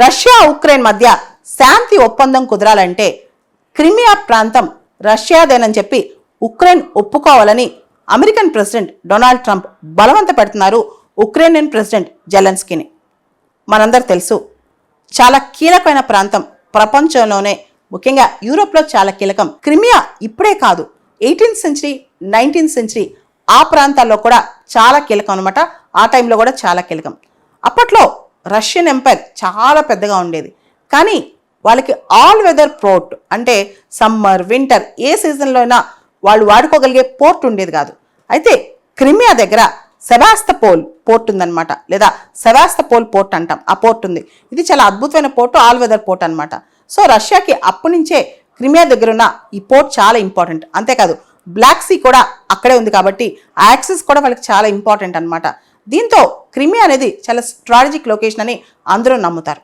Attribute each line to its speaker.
Speaker 1: Russia Ukraine మధ్య శాంతి ఒప్పందం కుదరాలంటే Crimea ప్రాంతం రష్యాదేనని చెప్పి ఉక్రెయిన్ ఒప్పుకోవాలని అమెరికన్ ప్రెసిడెంట్ డొనాల్డ్ ట్రంప్ బలవంత పెడుతున్నారు ఉక్రెయినియన్ ప్రెసిడెంట్ జెలెన్స్కీని. మనందరూ తెలుసు, చాలా కీలకమైన ప్రాంతం, ప్రపంచంలోనే ముఖ్యంగా యూరోప్లో చాలా కీలకం. క్రిమియా ఇప్పుడే కాదు, 18th సెంచరీ 19th సెంచరీ ఆ ప్రాంతాల్లో కూడా చాలా కీలకం అనమాట. ఆ టైంలో కూడా చాలా కీలకం. అప్పట్లో రష్యన్ ఎంపైర్ చాలా పెద్దగా ఉండేది, కానీ వాళ్ళకి ఆల్ వెదర్ పోర్ట్ అంటే సమ్మర్ వింటర్ ఏ సీజన్లో అయినా వాళ్ళు వాడుకోగలిగే పోర్ట్ ఉండేది కాదు. అయితే క్రిమియా దగ్గర సెవాస్తోపోల్ పోర్ట్ ఉందన్నమాట, లేదా సెవాస్తోపోల్ పోర్ట్ అంటాం. ఆ పోర్ట్ ఉంది. ఇది చాలా అద్భుతమైన పోర్టు, ఆల్ వెదర్ పోర్ట్ అనమాట. సో రష్యాకి అప్పటి నుంచే క్రిమియా దగ్గర ఉన్న ఈ పోర్ట్ చాలా ఇంపార్టెంట్. అంతేకాదు బ్లాక్ సీ కూడా అక్కడే ఉంది కాబట్టి ఆ యాక్సెస్ కూడా వాళ్ళకి చాలా ఇంపార్టెంట్ అనమాట. దీంతో క్రిమియా అనేది చాలా స్ట్రాటజిక్ లొకేషన్ అని అందరూ నమ్ముతారు.